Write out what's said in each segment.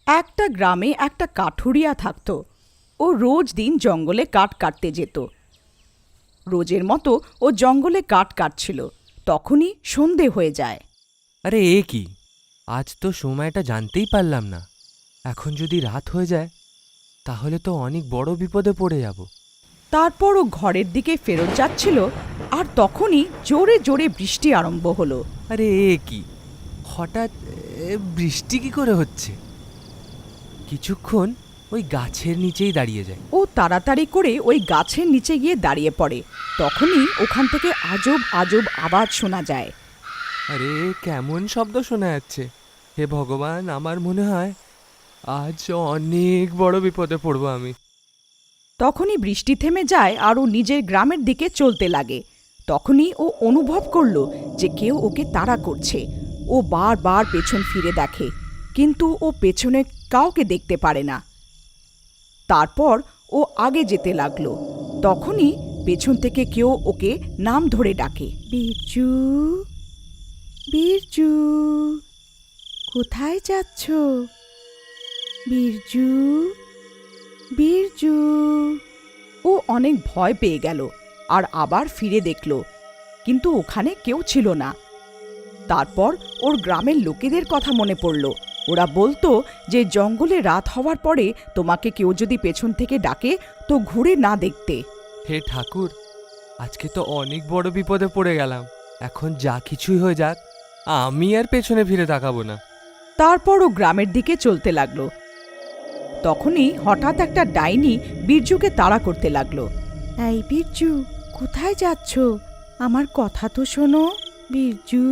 একটা গ্রামে একটা কাঠুরিয়া থাকত। ও রোজ দিন জঙ্গলে কাঠ কাটতে যেত। রোজের মতো ও জঙ্গলে কাঠ কাটছিল, তখনই সন্ধে হয়ে যায়। আরে এ কি, আজ তো সময়টা জানতেই পারলাম না। এখন যদি রাত হয়ে যায় তাহলে তো অনেক বড় বিপদে পড়ে যাব। তারপর ও ঘরের দিকে ফেরত যাচ্ছিল, আর তখনই জোরে জোরে বৃষ্টি আরম্ভ হলো। আরে এ কি, হঠাৎ বৃষ্টি কি করে হচ্ছে? কিছুক্ষণ ওই গাছের নিচেই দাঁড়িয়ে যায়। ও তাড়াতাড়ি করে ওই গাছের নিচে গিয়ে দাঁড়িয়ে পড়ে। তখনই ওখান থেকে আজব আজব আওয়াজ শোনা যায়। আরে কেমন শব্দ শোনা যাচ্ছে! হে ভগবান, আমার মনে হয় আজ অনেক বড় বিপদে পড়বো আমি। তখনই বৃষ্টি থেমে যায় আর ও নিজের গ্রামের দিকে চলতে লাগে। তখনই ও অনুভব করলো যে কেউ ওকে তাড়া করছে। ও বারবার পেছন ফিরে দেখে, কিন্তু ও পেছনে কাউকে দেখতে পারে না। তারপর ও আগে যেতে লাগলো। তখনই পেছন থেকে কেউ ওকে নাম ধরে ডাকে, বিরজু, বিরজু, কোথায় যাচ্ছ? বিরজু, বিরজু। ও অনেক ভয় পেয়ে গেল আর আবার ফিরে দেখল, কিন্তু ওখানে কেউ ছিল না। তারপর ওর গ্রামের লোকেদের কথা মনে পড়ল। ওরা বলতো যে জঙ্গলে রাত হওয়ার পরে তোমাকে কেউ যদি পেছন থেকে ডাকে তো ঘুরে না দেখতে। হে ঠাকুর, আজকে তো অনেক বড় বিপদে পড়ে গেলাম। এখন যা কিছুই হয়ে যাক, আমি আর পেছনে ফিরে তাকাবো না। তারপর ও গ্রামের দিকে চলতে লাগলো। তখনই হঠাৎ একটা ডাইনি বীরজুকে তাড়া করতে লাগলো। এই বীরজু, কোথায় যাচ্ছ? আমার কথা তো শোনো, বীরজু।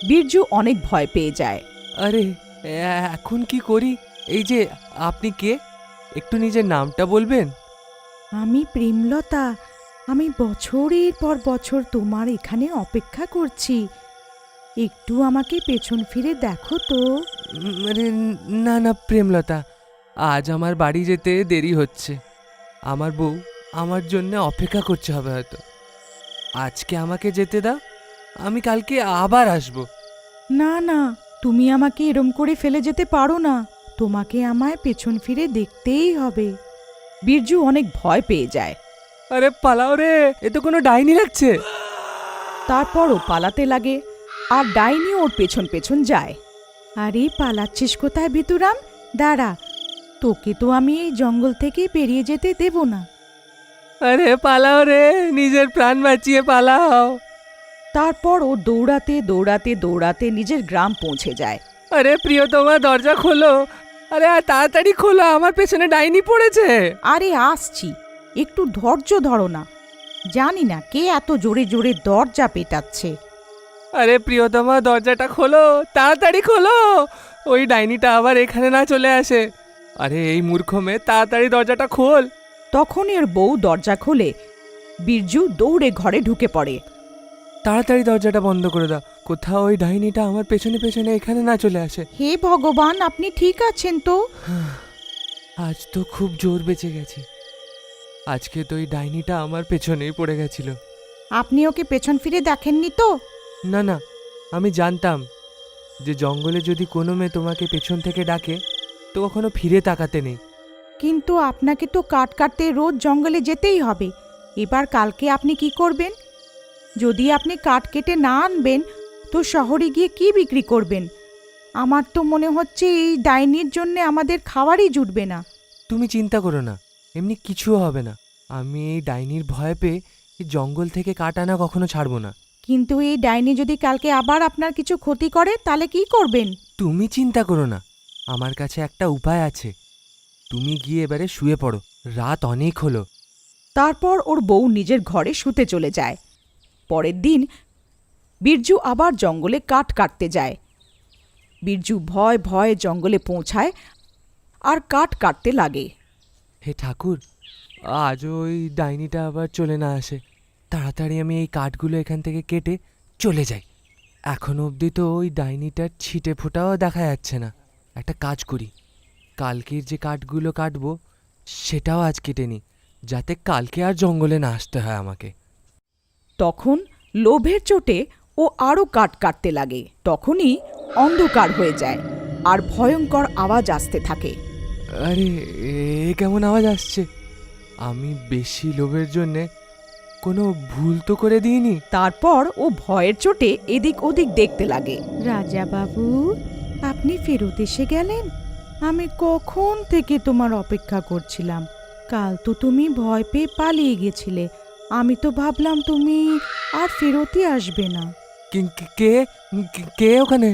বীরজু অনেক ভয় পেয়ে যায়। আরে এখন কি করি? এই যে, আপনি কে? একটু নিজের নামটা বলবেন? আমি প্রেমলতা। আমি বছরের পর বছর তোমার এখানে অপেক্ষা করছি। একটু আমাকে পেছন ফিরে দেখো তো। আরে না না প্রেমলতা, আজ আমার বাড়ি যেতে দেরি হচ্ছে। আমার বউ আমার জন্য অপেক্ষা করছে হবে হয়তো। আজকে আমাকে যেতে দাও, আমি কালকে আবার আসবো। না না, তুমি আমাকে এরম করে ফেলে যেতে পারো না। তোমাকে আমায় পেছন ফিরে দেখতেই হবে। বীরজু অনেক ভয় পেয়ে যায়। আরে পালাও রে, এ তো কোনো ডাইনি লাগছে। তারপর ও পালাতে লাগে, আর ডাইনি ওর পেছন পেছন যায়। আরে পালাচ্ছিস কোথায় ভিতুরাম? দাঁড়া, তোকে তো আমি এই জঙ্গল থেকে বেরিয়ে যেতে দেব না। আরে পালাও রে, নিজের প্রাণ বাঁচিয়ে পালাও। তারপর ও দৌড়াতে দৌড়াতে দৌড়াতে নিজের গ্রাম পৌঁছে যায়। আরে প্রিয়তমা, দরজা খোলো। আরে আর তাড়াতাড়ি খোলো, আমার পেছনে ডাইনি পড়েছে। আরে আসছি, একটু ধৈর্য ধরো না। জানি না কে এত জোরে জোরে দরজা পেটাচ্ছে। আরে প্রিয়তমা, দরজাটা খোলো, তাড়াতাড়ি খোলো। ওই ডাইনিটা আবার এখানে না চলে আসে। আরে এই মূর্খ মেয়ে, তাড়াতাড়ি দরজাটা খোল। তখন এর বউ দরজা খোলে। বীরজু দৌড়ে ঘরে ঢুকে পড়ে। তাড়াতাড়ি দরজাটা বন্ধ করে দাও, কোথাও ওই ডাইনিটা আমার পেছনে পেছনে এখানে না চলে আসে। হে ভগবান, আপনি ঠিক আছেন তো? আজ তো খুব জোর বেঁচে গেছি। আজকে তো ওই ডাইনিটা আমার পেছনেই পড়ে গেছিল। আপনি ওকে পেছন ফিরে দেখেননি তো? না না, আমি জানতাম যে জঙ্গলে যদি কোনো মেয়ে তোমাকে পেছন থেকে ডাকে তো কখনো ফিরে তাকাতে নেই। কিন্তু আপনাকে তো কাঠ কাটতে রোজ জঙ্গলে যেতেই হবে। এবার কালকে আপনি কি করবেন? যদি আপনি কাঠ কেটে না আনবেন তো শহরে গিয়ে কি বিক্রি করবেন? আমার তো মনে হচ্ছে এই ডাইনির জন্য আমাদের খাবারই জুটবে না। তুমি চিন্তা করো না, এমনি কিছু হবে না। আমি এই ডাইনির ভয় পেয়ে এই জঙ্গল থেকে কাঠ আনা কখনো ছাড়বো না। কিন্তু এই ডাইনি যদি কালকে আবার আপনার কিছু ক্ষতি করে তাহলে কি করবেন? তুমি চিন্তা করো না, আমার কাছে একটা উপায় আছে। তুমি গিয়ে এবারে শুয়ে পড়ো, রাত অনেক হলো। তারপর ওর বউ নিজের ঘরে শুতে চলে যায়। পরের দিন বীরজু আবার জঙ্গলে কাঠ কাটতে যায়। বীরজু ভয় ভয়ে জঙ্গলে পৌঁছায় আর কাঠ কাটতে লাগে। হে ঠাকুর, আজ ওই ডাইনিটা আবার চলে না আসে। তাড়াতাড়ি আমি এই কাঠগুলো এখান থেকে কেটে চলে যাই। এখনো অবধি তো ওই ডাইনিটার ছিটে ফোটাও দেখা যাচ্ছে না। একটা কাজ করি, কালকের যে কাঠগুলো কাটবো সেটাও আজ কেটে নিই, যাতে কালকে আর জঙ্গলে না আসতে হয় আমাকে। তখন লোভের চোটে ও আরও কাঠ কাটতে লাগে। তখনই অন্ধকার হয়ে যায়। আর ভয়ঙ্কর আওয়াজ আসতে থাকে। আরে এ কেমন আওয়াজ আসছে? আমি বেশি লোভের জন্যে কোনো ভুল তো করে দিইনি। তারপর ও ভয়ের চোটে এদিক ওদিক দেখতে লাগে। রাজা বাবু, আপনি ফেরত এসে গেলেন? আমি কখন থেকে তোমার অপেক্ষা করছিলাম। কাল তো তুমি ভয় পেয়ে পালিয়ে গেছিলে। আমি তো ভাবলাম তুমি আর ফেরতই আসবে না। কে কে ওখানে?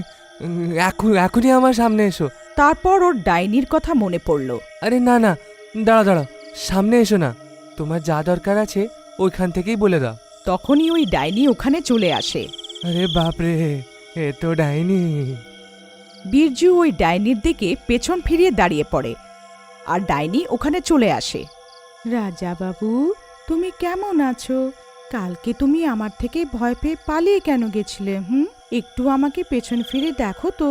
এখনই আমার সামনে এসো। তারপর ওর ডাইনির কথা মনে পড়ল। আরে না না, দাঁড়াও, সামনে এসো না। তোমার যা দরকার আছে ওইখান থেকেই বলে দাও। তখনই ওই ডাইনি ওখানে চলে আসে। আরে বাপরে, এ তো ডাইনি। বীরজু ওই ডাইনির দিকে পেছন ফিরিয়ে দাঁড়িয়ে পড়ে, আর ডাইনি ওখানে চলে আসে। রাজা বাবু, তুমি কেমন আছো? কালকে তুমি আমার থেকে ভয় পেয়ে পালিয়ে কেন গেছিলে? একটু আমাকে পেছন ফিরে দেখো তো।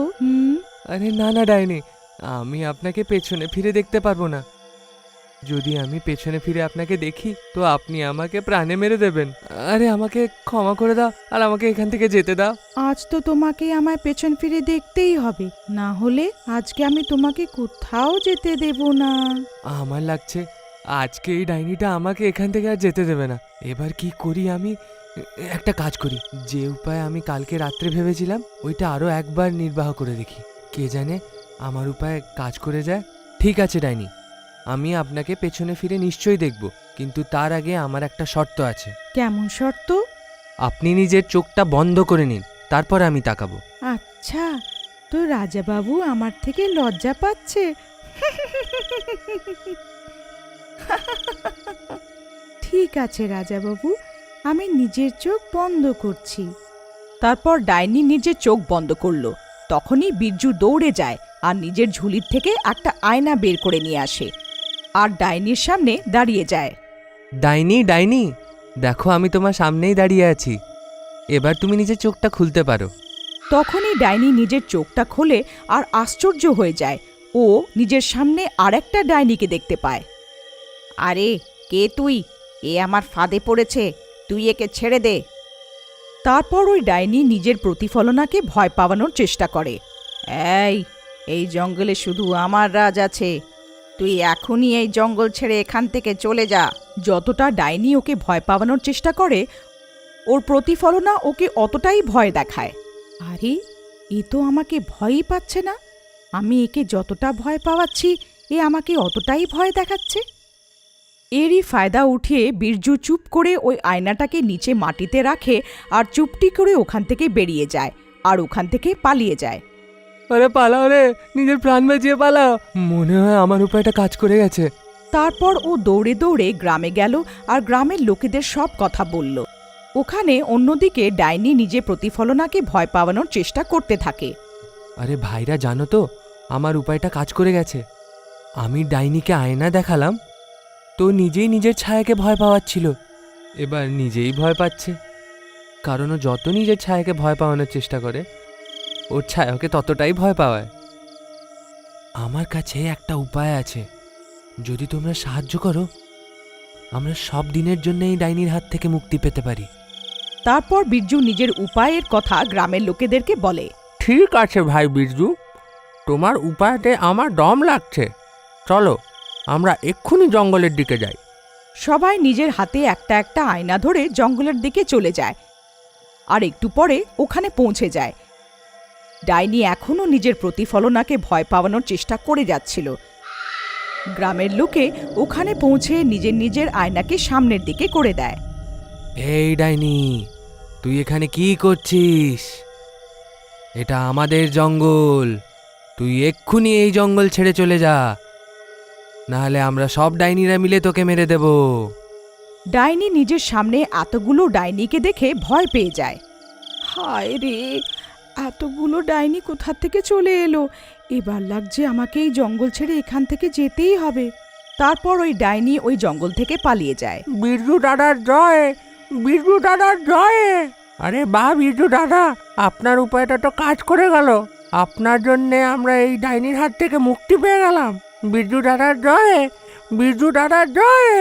আরে না না ডাইনি, আমি আপনাকে পেছনে ফিরে দেখতে পারবো না। যদি আমি পেছনে ফিরে আপনাকে দেখি তো আপনি আমাকে প্রাণে মেরে দেবেন। আরে আমাকে ক্ষমা করে দাও আর আমাকে এখান থেকে যেতে দাও। আজ তো তোমাকে আমায় পেছন ফিরে দেখতেই হবে, না হলে আজকে আমি তোমাকে কোথাও যেতে দেব না। আমার লাগছে আজকে এই ডাইনিটা আমাকে এখান থেকে আর যেতে দেবে না। এবার কি করি আমি? একটা কাজ করি, যে উপায় আমি কালকে রাত্রে ভেবেছিলাম ওইটা আরো একবার নির্বাহ করে দেখি। কে জানে আমার উপায় কাজ করে যায়। ঠিক আছে ডাইনি, আমি আপনাকে পেছনে ফিরে নিশ্চয়ই দেখব, কিন্তু তার আগে আমার একটা শর্ত আছে। কেমন শর্ত? আপনি নিজের চোখটা বন্ধ করে নিন, তারপর আমি তাকাবো। আচ্ছা, তো রাজাবাবু আমার থেকে লজ্জা পাচ্ছে। ঠিক আছে রাজাবাবু, আমি নিজের চোখ বন্ধ করছি। তারপর ডাইনি নিজের চোখ বন্ধ করলো। তখনই বীরজু দৌড়ে যায় আর নিজের ঝুলির থেকে একটা আয়না বের করে নিয়ে আসে আর ডাইনির সামনে দাঁড়িয়ে যায়। ডাইনি ডাইনি, দেখো আমি তোমার সামনেই দাঁড়িয়ে আছি, এবার তুমি নিজের চোখটা খুলতে পারো। তখনই ডাইনি নিজের চোখটা খোলে আর আশ্চর্য হয়ে যায়। ও নিজের সামনে আরেকটা ডাইনিকে দেখতে পায়। আরে কে তুই? এ আমার ফাঁদে পড়েছে, তুই একে ছেড়ে দে। তারপর ওই ডাইনি নিজের প্রতিফলনাকে ভয় পাওয়ানোর চেষ্টা করে। এই জঙ্গলে শুধু আমার রাজ আছে, তুই এখনই এই জঙ্গল ছেড়ে এখান থেকে চলে যা। যতটা ডাইনি ওকে ভয় পাওয়ানোর চেষ্টা করে, ওর প্রতিফলনা ওকে অতটাই ভয় দেখায়। আরে এ তো আমাকে ভয়ই পাচ্ছে না, আমি একে যতটা ভয় পাওয়াচ্ছি এ আমাকে অতটাই ভয় দেখাচ্ছে। এরই ফায়দা উঠিয়ে বীরজু চুপ করে ওই আয়নাটাকে নিচে মাটিতে রাখে আর চুপটি করে ওখান থেকে বেরিয়ে যায় আর ওখান থেকে পালিয়ে যায়। আরে পালাও রে, নিজের প্রাণ বাঁচিয়ে পালাও। মনে হয় আমার উপায়টা কাজ করে গেছে। তারপর ও দৌড়ে দৌড়ে গ্রামে গেল আর গ্রামের লোকেদের সব কথা বলল। ওখানে অন্যদিকে ডাইনি নিজে প্রতিফলনাকে ভয় পাওয়ানোর চেষ্টা করতে থাকে। আরে ভাইরা, জানো তো আমার উপায়টা কাজ করে গেছে। আমি ডাইনিকে আয়না দেখালাম, তো নিজেই নিজের ছায়াকে ভয় পাওয়াচ্ছিল। এবার নিজেই ভয় পাচ্ছে, কারণ ও যত নিজের ছায়াকে ভয় পাওয়ানোর চেষ্টা করে ওর ছায়াকে ততটাই ভয় পাওয়ায়। আমার কাছে একটা উপায় আছে, যদি তোমরা সাহায্য করো আমরা সব দিনের জন্য এই ডাইনির হাত থেকে মুক্তি পেতে পারি। তারপর বীরজু নিজের উপায়ের কথা গ্রামের লোকেদেরকে বলে। ঠিক আছে ভাই বিরজু, তোমার উপায়তে আমার দম লাগছে। চলো আমরা এক্ষুনি জঙ্গলের দিকে যাই। সবাই নিজের হাতে একটা একটা আয়না ধরে জঙ্গলের দিকে চলে যায় আর একটু পরে ওখানে পৌঁছে যায়। ডাইনি এখনও নিজের প্রতিফলনাকে ভয় পাওয়ানোর চেষ্টা করে যাচ্ছিল। গ্রামের লোকে ওখানে পৌঁছে নিজের নিজের আয়নাকে সামনের দিকে করে দেয়। এই ডাইনি, তুই এখানে কি করছিস? এটা আমাদের জঙ্গল, তুই এক্ষুনি এই জঙ্গল ছেড়ে চলে যা, নাহলে আমরা সব ডাইনিরা মিলে তোকে মেরে দেব। ডাইনি নিজের সামনে এতগুলো ডাইনিকে দেখে ভয় পেয়ে যায়। হায় রে, এতগুলো ডাইনি কোথা থেকে চলে এলো? এবার লাগছে আমাকে এই জঙ্গল ছেড়ে এখান থেকে যেতেই হবে। তারপর ওই ডাইনি ওই জঙ্গল থেকে পালিয়ে যায়। বিরজু দাদার জয়, বিরজু দাদার জয়। আরে বাহ বিরজু দাদা, আপনার উপায়টা তো কাজ করে গেল। আপনার জন্যে আমরা এই ডাইনির হাত থেকে মুক্তি পেয়ে গেলাম। বিরজু দাদার জয়, বিরজু দাদার জয়।